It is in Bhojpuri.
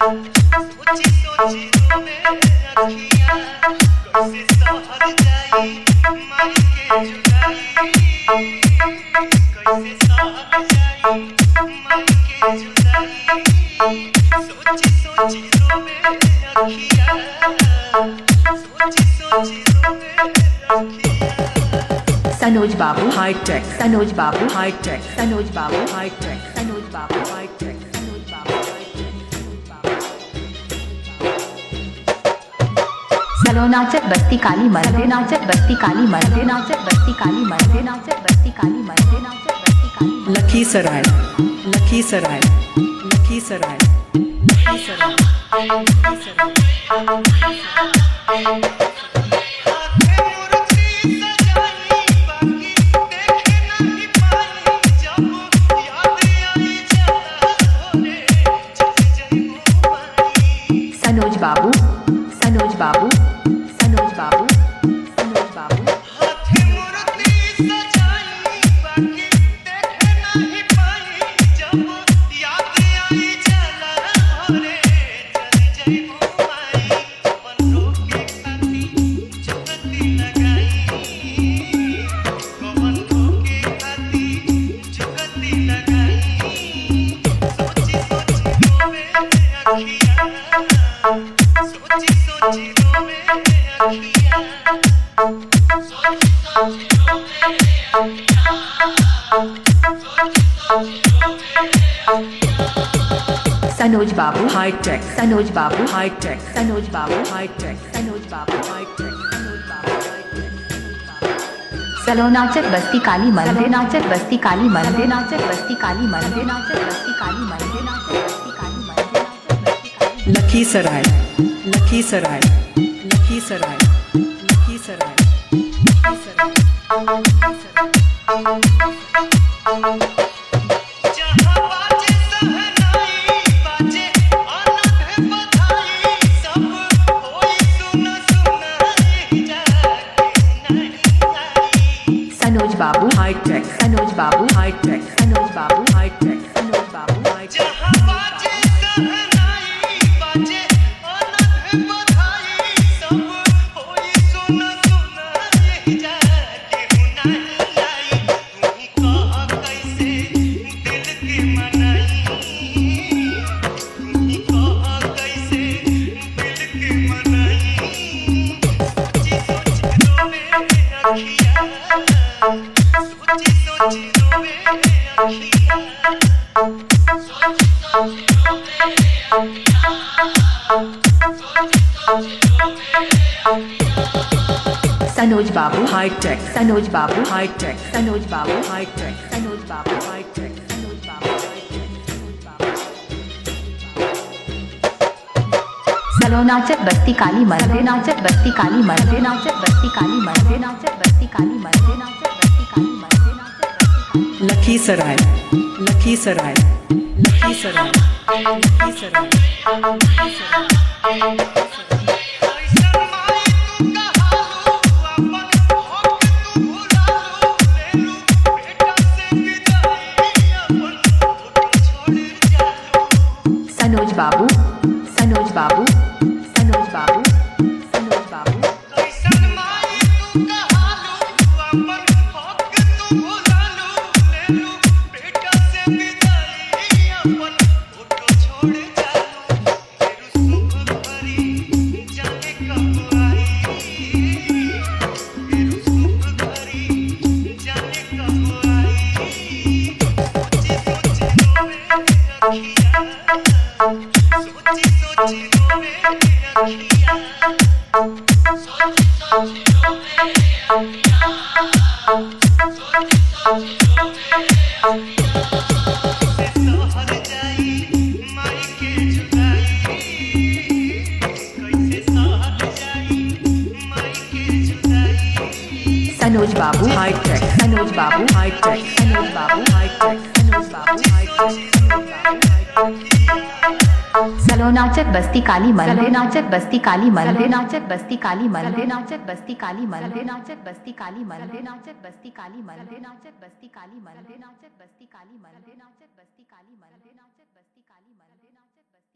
सोची सोची रोवे अखियाँ कैसे सहर जाई माई के जुदाई कैसे सहर जाई माई के जुदाई सोची सोची रोवे अखियाँ सोची सोची रोवे अखियाँ सनोज बाबू हाईटेक सनोज बाबू हाईटेक सनोज बाबू हाईटेक सनोज बाबू हाईटेक सनोज बाबू चलो नाचत बस्ती काली मर्दे नाचत बस्ती काली मर्दे नाचत बस्ती काली मर्दे नाचत बस्ती काली मर्दे नाचत बस्ती काली लखीसराय लखीसराय लखीसराय लखीसराय सनोज बाबू सनोज बाबू सनोज बाबू सनोज बाबू सोची सोची रोवे अखियाँ सोची सोची रोवे अखियाँ सोची सोची रोवे अखियाँ सनोज बाबू हाईटेक सनोज बाबू हाईटेक सनोज बाबू हाईटेक सनोज बाबू हाईटेक सनोज बाबू चलो नाचत बस्ती काली मर्दे नाचत बस्ती काली मर्दे नाचत बस्ती काली मर्दे नाचत बस्ती काली मर्दे नाचत बस्ती काली मर्दे नाचत बस्ती काली लखीसराय लखीसराय लखीसराय लखीसराय जहाँ बाजे सहनाई बाजे आनंद बधाई सब होई सुन सुन यही जाके नहीं आई सनोज बाबू हाईटेक सनोज बाबू हाईटेक सनोज बाबू हाईटेक सनोज बाबू जहाँ बाजे सहनाई बाजे आनंद बधाई सब होई सुन सुन यही जाके नहीं आई तू ही कह कैसे दिल के मनाई तू ही कह कैसे दिल के मनाई सोची सोची रोवे अखियाँ सोची सोची रोवे अखियाँ सोची सोची रोवे अखियाँ सनोज बाबू हाईटेक सनोज बाबू हाईटेक सनोज बाबू हाईटेक सनोज बाबू हाईटेक सनोज बाबू चलो नाचत बस्ती काली मर्दे नाचत बस्ती काली मर्दे नाचत बस्ती काली मर्दे नाचत बस्ती काली मर्दे नाचत बस्ती काली मर्दे नाचत बस्ती काली लखीसराय लखीसराय लखीसराय लखीसराय कैसन माई तू कहालू अपन हक तू भुलालू लेलू बेटा से विदाई अपन फोटो छोड़ जालू सनोज बाबू सनोज बाबू सनोज बाबू सनोज बाबू कैसन माई तू कहालू अपन हक तू भुलालू लेलू बेटा से विदाई अपन फोटो छोड़ जालू तेरू शुभ भरी जाने कब आई तेरू शुभ भरी जाने कब आई सोची सोची रोवे अखियाँ सोची सोची रोवे अखियाँ सोची सोची रोवे अखियाँ सोची सोची रोवे अखियाँ से सहर जाई माई के जुदाई कैसे सहर जाई माई के जुदाई सनोज बाबू हाईटेक सनोज बाबू हाईटेक सनोज बाबू हाईटेक सनोज बाबू हाईटेक चलो नाचत बस्ती काली मर्दे नाचत बस्ती काली मर्दे नाचत बस्ती काली मर्दे नाचत बस्ती काली मर्दे नाचत बस्ती काली मर्दे नाचत बस्ती काली मर्दे नाचत बस्ती काली मर्दे नाचत बस्ती काली मर्दे नाचत बस्ती काली मर्दे नाचत बस्ती काली मर्दे नाचत बस्ती